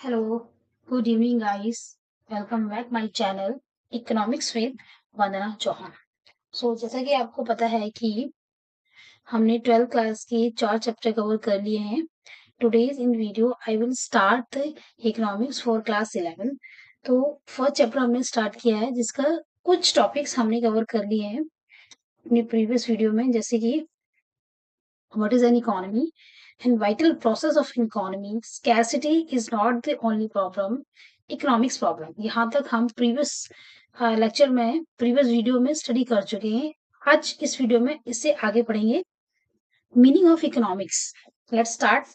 Hello, good evening guys. Welcome back my channel economics with Vandana Chauhan. जैसा कि आपको पता है कि हमने 12th क्लास के 4 चैप्टर कवर कर लिए हैं। Today's in video I will start the economics for class 11। तो फर्स्ट चैप्टर हमने स्टार्ट किया है जिसका कुछ टॉपिक्स हमने कवर कर लिए हैं अपने प्रीवियस वीडियो में, जैसे कि what is an economy and vital process of economy, scarcity is not the only problem, economics problem। यहाँ तक हम प्रीवियस लेक्चर में प्रीवियस वीडियो में स्टडी कर चुके हैं। आज इस वीडियो में इससे आगे पढ़ेंगे। Meaning of economics, let's start.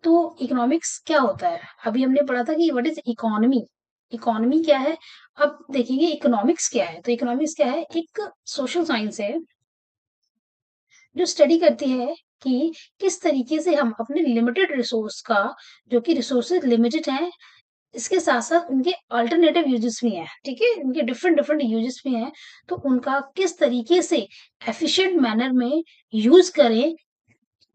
तो इकोनॉमिक्स क्या होता है? अभी हमने पढ़ा था कि व्हाट इज इकोनॉमी। इकोनॉमी क्या है? अब देखेंगे इकोनॉमिक्स क्या है। तो इकोनॉमिक्स क्या है? एक सोशल साइंस है जो स्टडी करती है कि किस तरीके से हम अपने लिमिटेड रिसोर्स का, जो कि रिसोर्सेज लिमिटेड हैं, इसके साथ साथ उनके अल्टरनेटिव यूजेस भी हैं, ठीक है, उनके डिफरेंट डिफरेंट यूजेस भी हैं, तो उनका किस तरीके से एफिशिएंट मैनर में यूज करें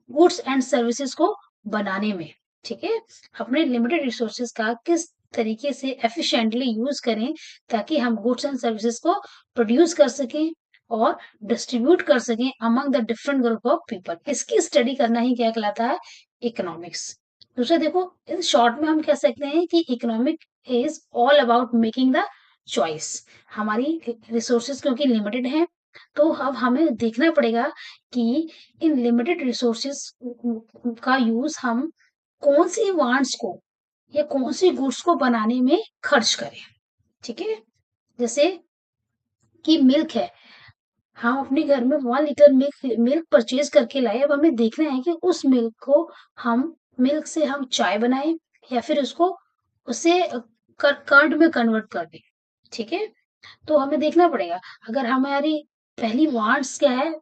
गुड्स एंड सर्विसेज को बनाने में। ठीक है, अपने लिमिटेड रिसोर्सेज का किस तरीके से एफिशिएंटली यूज करें ताकि हम गुड्स एंड सर्विसेज को प्रोड्यूस कर सकें और डिस्ट्रीब्यूट कर सकें among the different group of people. इसकी स्टडी करना ही क्या कहलाता है? इकोनॉमिक्स। दूसरा देखो, इन शॉर्ट में हम कह सकते हैं कि economic is all about making the choice. हमारी रिसोर्सेज क्योंकि लिमिटेड है, तो अब हमें देखना पड़ेगा कि इन लिमिटेड रिसोर्सेज का यूज हम कौन सी वांट्स को या कौन सी गुड्स को बनाने में खर्च करें। ठीक है, जैसे कि मिल्क है, हम अपने घर में 1 लीटर मिल्क मिल्क परचेज करके लाए। अब हमें देखना है कि उस मिल्क को हम मिल्क से हम चाय बनाएं या फिर उसको उसे कर्ड में कन्वर्ट कर दें। ठीक है, तो हमें देखना पड़ेगा। अगर हमारी पहली वांट्स क्या है?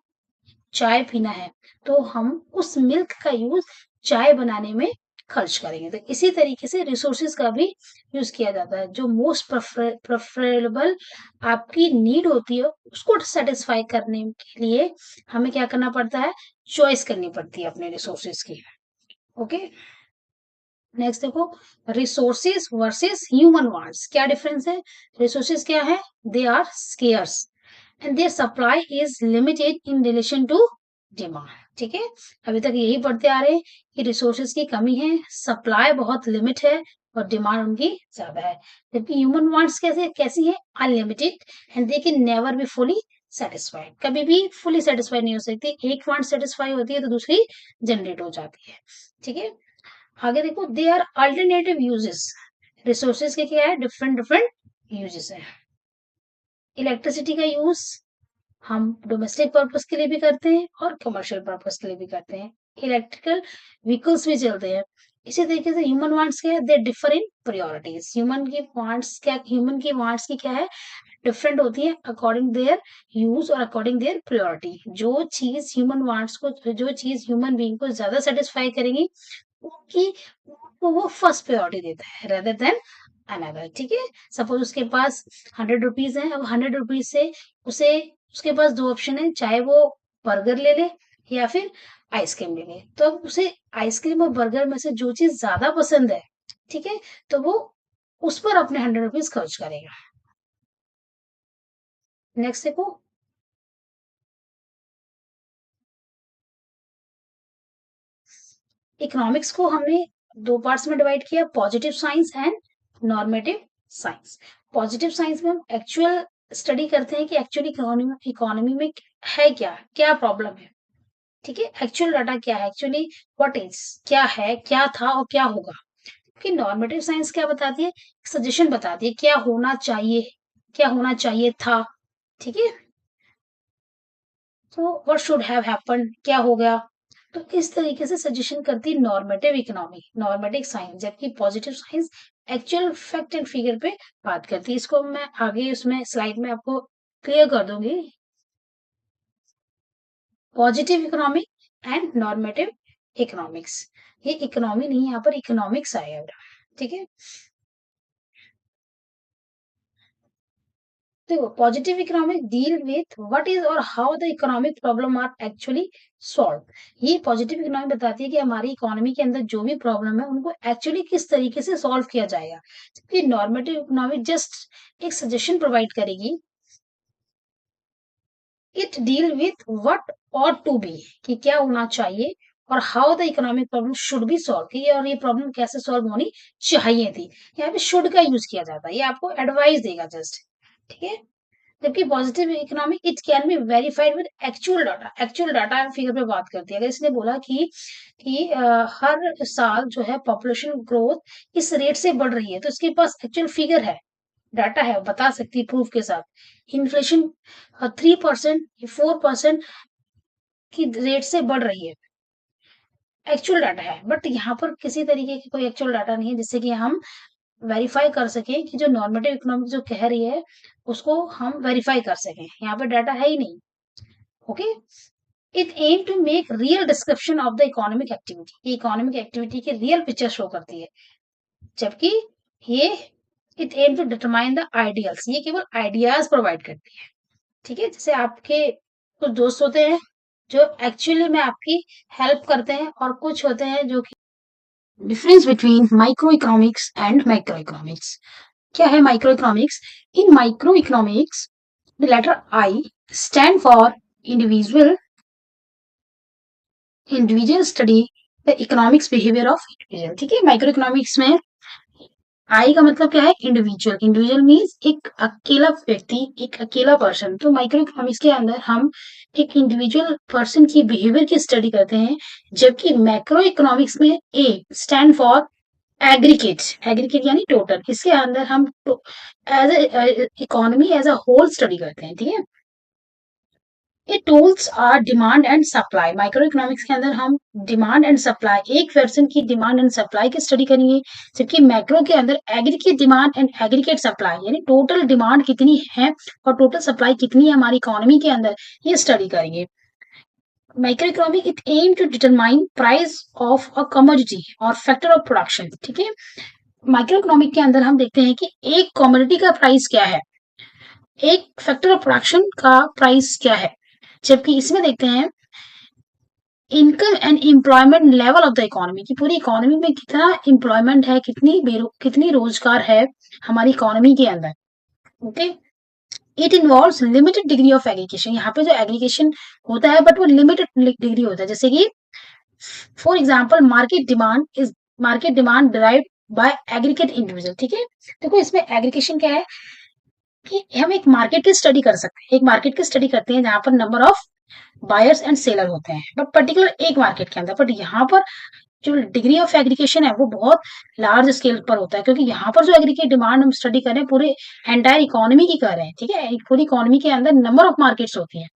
चाय पीना है, तो हम उस मिल्क का यूज चाय बनाने में खर्च करेंगे। तो इसी तरीके से रिसोर्सेज का भी यूज किया जाता है। जो मोस्ट प्रेफरेबल आपकी नीड होती है उसको सेटिस्फाई करने के लिए हमें क्या करना पड़ता है? चॉइस करनी पड़ती है अपने रिसोर्सेज की। ओके, नेक्स्ट देखो, रिसोर्सेज वर्सेस ह्यूमन वांट्स, क्या डिफरेंस है? रिसोर्सेज क्या है? They are scarce and their supply is limited in relation to demand. ठीक है, अभी तक यही पढ़ते आ रहे हैं कि रिसोर्सेज की कमी है, सप्लाई बहुत लिमिट है और डिमांड उनकी ज्यादा है। जबकि ह्यूमन वांट्स कैसे कैसी है? Unlimited and they can never be fully satisfied. कभी भी फुली सेटिस्फाइड नहीं हो सकती। एक वांट सेटिस्फाई होती है तो दूसरी जनरेट हो जाती है। ठीक है, आगे देखो, they are alternative uses. Resources के क्या है? डिफरेंट डिफरेंट यूजेस है। इलेक्ट्रिसिटी का यूज हम डोमेस्टिक पर्पस के लिए भी करते हैं और कमर्शियल पर्पस के लिए भी करते हैं। इलेक्ट्रिकल व्हीकल्स भी चलते हैं। इसी तरीके से ह्यूमन वांट्स क्या है? They differ in priorities. Human की वांट्स की क्या है? डिफरेंट होती है अकॉर्डिंग देयर यूज और अकॉर्डिंग देयर प्रायोरिटी। जो चीज ह्यूमन बीइंग को ज्यादा सेटिस्फाई करेगी उनकी उनको वो फर्स्ट प्रायोरिटी देता है रेदर देन अनदर। ठीक है, सपोज उसके पास 100 रुपीज है। अब 100 रुपीज से उसे उसके पास दो ऑप्शन है, चाहे वो बर्गर ले ले या फिर आइसक्रीम ले ले। तो अब उसे आइसक्रीम और बर्गर में से जो चीज ज्यादा पसंद है, ठीक है, तो वो उस पर अपने 100 रुपीज खर्च करेगा। नेक्स्ट देखो, इकोनॉमिक्स को हमने दो पार्ट्स में डिवाइड किया, positive science and normative science. Positive science में हम एक्चुअल स्टडी करते हैं कि एक्चुअली इकोनॉमी में है क्या, क्या प्रॉब्लम है। ठीक है, एक्चुअल डाटा क्या है, एक्चुअली व्हाट इज, क्या है, क्या था और क्या होगा। कि नॉर्मेटिव साइंस क्या बताती है? सजेशन बताती है क्या होना चाहिए, क्या होना चाहिए था। ठीक है, तो व्हाट शुड हैव हैपेंड, क्या हो गया। तो इस तरीके से सजेशन करती है नॉर्मेटिव इकोनॉमी, नॉर्मेटिव साइंस। जबकि positive science actual fact and figure पे बात करती है। इसको मैं आगे उसमें स्लाइड में आपको क्लियर कर दूंगी। Positive economy and normative economics, ये इकोनॉमी नहीं, यहाँ पर इकोनॉमिक्स आया है। ठीक है, देखो positive economic deal with what is और how the economic problem are actually solve. ये पॉजिटिव इकोनॉमिक बताती है कि हमारी इकोनॉमी के अंदर जो भी प्रॉब्लम है उनको एक्चुअली किस तरीके से सॉल्व किया जाएगा, जबकि नॉर्मेटिव इकोनॉमिक जस्ट एक सजेशन प्रोवाइड करेगी। It deal with what ought to be, कि क्या होना चाहिए, और how the economic problem should be solve, की और ये प्रॉब्लम कैसे सॉल्व होनी चाहिए थी। यहाँ पे शुड का यूज किया जाता है, ये आपको एडवाइस देगा जस्ट, ठीक है। जबकि positive economic it can be verified with actual data. Actual data figure पे बात करती है। अगर इसने बोला कि हर साल जो है पॉपुलेशन ग्रोथ इस रेट से बढ़ रही है, तो इसके पास एक्चुअल फिगर है, डाटा है, बता सकती है प्रूफ के साथ। इन्फ्लेशन 3% 4% की रेट से बढ़ रही है, एक्चुअल डाटा है। बट यहाँ पर किसी तरीके की कोई एक्चुअल डाटा नहीं है जिससे कि हम वेरीफाई कर सके कि जो नॉर्मेटिव इकोनॉमिक्स जो कह रही है उसको हम वेरीफाई कर सकें। यहाँ पे डाटा है ही नहीं। Okay, it aim to make real description of the economic activity. Economic activity की रियल पिक्चर शो करती है, जबकि ये it aim to determine the ideals, ये केवल आइडियाज प्रोवाइड करती है। ठीक है, जैसे आपके कुछ दोस्त होते हैं जो एक्चुअली में आपकी हेल्प करते हैं, और कुछ होते हैं जो कि difference between micro economics and macro economics. क्या है micro economics? In micro economics the letter I stand for individual individual study the economics behaviour of individual. ठीक है, माइक्रो इकोनॉमिक्स में आई का मतलब क्या है? इंडिविजुअल। इंडिविजुअल मीन्स एक अकेला व्यक्ति, एक अकेला पर्सन। तो माइक्रो इकोनॉमिक्स के अंदर हम एक इंडिविजुअल पर्सन की बिहेवियर की स्टडी करते हैं, जबकि मैक्रो इकोनॉमिक्स में A stand for aggregate. Aggregate यानी टोटल। इसके अंदर हम as a economy as a whole study करते हैं। ठीक है, ये tools are demand and supply. Micro economics के अंदर हम डिमांड एंड सप्लाई, एक पर्सन की डिमांड एंड सप्लाई की स्टडी करेंगे, जबकि मैक्रो के अंदर aggregate demand and aggregate supply, यानी टोटल डिमांड कितनी है और टोटल सप्लाई कितनी है हमारी इकोनॉमी के अंदर, ये स्टडी करेंगे। Micro economic it aim to determine price of a commodity और फैक्टर ऑफ प्रोडक्शन। ठीक है, माइक्रो इकोनॉमिक के अंदर हम देखते हैं कि एक कमोडिटी का प्राइस क्या है, एक फैक्टर ऑफ प्रोडक्शन का प्राइस क्या है, जबकि इसमें देखते हैं income and employment level of the economy, की पूरी इकोनॉमी में कितना एम्प्लॉयमेंट है, कितनी रोजगार है हमारी इकोनॉमी के अंदर। Okay, it involves limited degree of aggregation. यहाँ पे जो एग्रीगेशन होता है बट वो लिमिटेड डिग्री होता है, जैसे कि for example market demand derive by aggregate individual. ठीक है, देखो इसमें एग्रीगेशन क्या है कि हम एक मार्केट की स्टडी कर सकते हैं, एक मार्केट की स्टडी करते हैं जहां पर number of buyers and seller होते हैं, बट पर्टिकुलर एक मार्केट के अंदर। बट यहाँ पर जो डिग्री ऑफ एग्रीगेशन है वो बहुत लार्ज स्केल पर होता है, क्योंकि यहाँ पर जो एग्रीगेट डिमांड हम स्टडी कर रहे हैं पूरे एंटायर इकोनॉमी की कर रहे हैं। ठीक है, पूरी इकोनॉमी के अंदर नंबर ऑफ मार्केट्स होती हैं,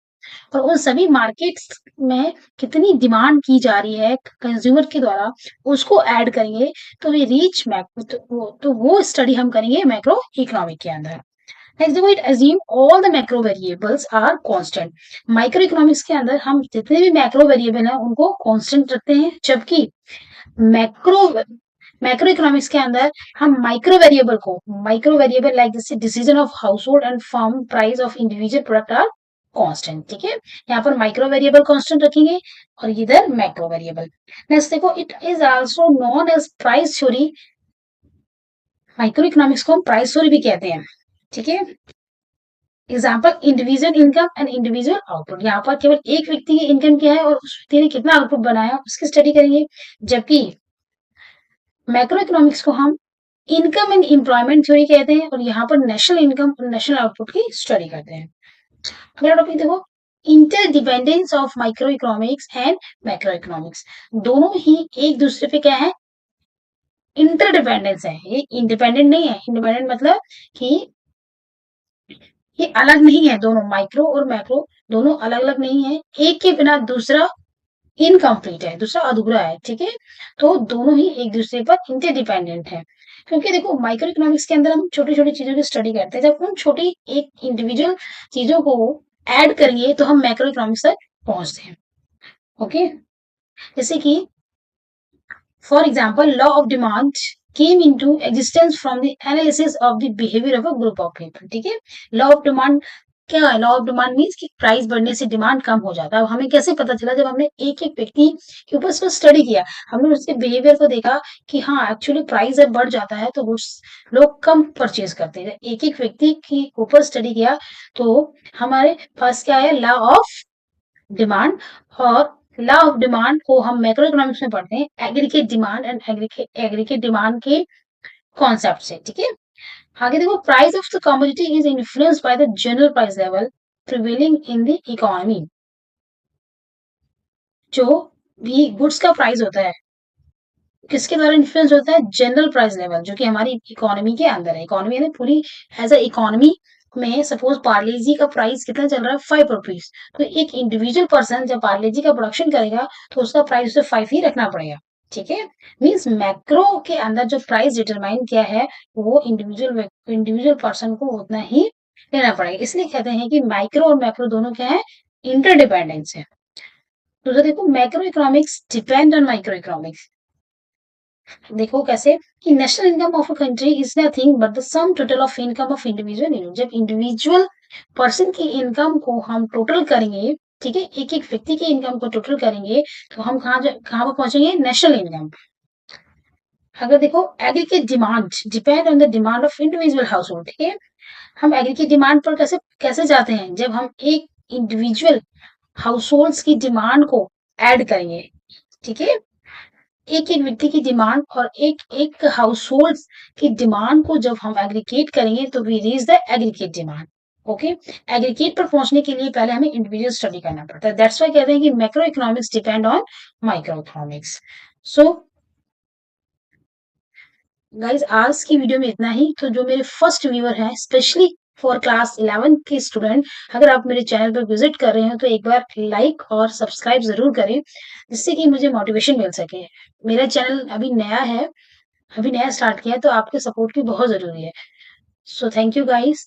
और उन सभी मार्केट्स में कितनी डिमांड की जा रही है कंज्यूमर के द्वारा, उसको ऐड करेंगे तो ये रीच तो वो स्टडी हम करेंगे मैक्रो इकोनॉमिक के अंदर। नेक्स्ट देखो, it assume all the macro variables are constant. Micro economics के अंदर हम जितने भी मैक्रो वेरिएबल हैं उनको कांस्टेंट रखते हैं, जबकि मैक्रो मैक्रो इकोनॉमिक्स के अंदर हम माइक्रो वेरिएबल लाइक जैसे decision of household and firm price of individual product are constant. ठीक है, यहाँ पर माइक्रो वेरिएबल कांस्टेंट रखेंगे और इधर मैक्रो वेरिएबल। नेक्स्ट देखो, it is also known as price theory. Micro economics को हम प्राइस थ्योरी भी कहते हैं। ठीक है, example individual income and individual output. यहाँ पर केवल एक व्यक्ति की इनकम क्या है और उस व्यक्ति ने कितना आउटपुट बनाया उसकी स्टडी करेंगे, जबकि मैक्रो इकोनॉमिक्स को हम इनकम एंड एम्प्लॉयमेंट थ्योरी कहते हैं, और यहाँ पर नेशनल इनकम और नेशनल आउटपुट की स्टडी करते हैं। अगला टॉपिक देखो, interdependence of micro economics and macro economics. दोनों ही एक दूसरे पे क्या है? इंटरडिपेंडेंस है, ये इंडिपेंडेंट नहीं है। इंडिपेंडेंट मतलब कि ये अलग नहीं है, दोनों माइक्रो और मैक्रो दोनों अलग अलग नहीं है, एक के बिना दूसरा इनकम्प्लीट है, दूसरा अधूरा है। ठीक है, तो दोनों ही एक दूसरे पर इंटरडिपेंडेंट है, क्योंकि देखो माइक्रो इकोनॉमिक्स के अंदर हम छोटी छोटी चीजों की स्टडी करते हैं, जब हम छोटी एक इंडिविजुअल चीजों को ऐड करेंगे तो हम मैक्रो इकोनॉमिक्स तक पहुंचते हैं। ओके, जैसे कि for example law of demand came into existence from the analysis of the behavior of a group of people. ठीक है, लॉ ऑफ डिमांड क्या है? लॉ ऑफ डिमांड मीन्स कि प्राइस बढ़ने से डिमांड कम हो जाता है। अब हमें कैसे पता चला? जब हमने एक एक व्यक्ति के ऊपर उसको स्टडी किया, हमने उसके बिहेवियर को देखा कि हाँ एक्चुअली प्राइस जब बढ़ जाता है तो लोग कम परचेज करते हैं। एक एक व्यक्ति के ऊपर स्टडी किया तो हमारे पास क्या है? Law of demand. और लॉ ऑफ डिमांड को हम मैक्रो इकोनॉमिक्स में पढ़ते हैं aggregate demand and aggregate demand के कॉन्सेप्ट से। ठीक है, आगे देखो, price of the commodity is influenced by the general price level prevailing in the economy. जो भी गुड्स का प्राइस होता है किसके द्वारा इन्फ्लुएंस होता है? जनरल प्राइस लेवल, जो कि हमारी इकोनॉमी के अंदर है। इकोनॉमी यानी पूरी एज अ इकोनॉमी में सपोज पार्ले जी का प्राइस कितना चल रहा है? 5 रुपीज। तो एक इंडिविजुअल पर्सन जब पार्ले जी का प्रोडक्शन करेगा तो उसका प्राइस उसे 5 ही रखना पड़ेगा। ठीक है, मीन्स मैक्रो के अंदर जो प्राइस डिटरमाइन किया है वो इंडिविजुअल पर्सन को उतना ही लेना पड़ेगा। इसलिए कहते हैं कि माइक्रो और मैक्रो दोनों क्या है? इंटरडिपेंडेंस है। तो देखो, macro economics depend on micro economics. देखो कैसे कि national income of a country is nothing but the sum total of income of individual. जब इंडिविजुअल पर्सन की इनकम को हम टोटल करेंगे, ठीक है, एक एक व्यक्ति की इनकम को टोटल करेंगे तो हम कहाँ पर पहुंचेंगे? National income. अगर देखो, aggregate demand depend on the demand of individual house hold. ठीक है, हम एग्रीगेट डिमांड पर कैसे कैसे जाते हैं? जब हम एक इंडिविजुअल हाउस होल्ड की डिमांड को ऐड करेंगे। ठीक है, एक एक व्यक्ति की डिमांड और एक एक हाउस होल्ड की डिमांड को जब हम एग्रीगेट करेंगे तो we reach the aggregate demand. Okay, aggregate पर पहुंचने के लिए पहले हमें इंडिविजुअल स्टडी करना पड़ता है। दैट्स व्हाई कहते हैं कि macro economics depend on micro economics. So guys, आज की वीडियो में इतना ही। तो जो मेरे फर्स्ट व्यूअर हैं, स्पेशली फॉर क्लास 11 के स्टूडेंट, अगर आप मेरे चैनल पर विजिट कर रहे हो तो एक बार लाइक और सब्सक्राइब जरूर करें, जिससे कि मुझे मोटिवेशन मिल सके। मेरा चैनल अभी नया है, अभी नया स्टार्ट किया है, तो आपके सपोर्ट की बहुत जरूरी है। So thank you guys.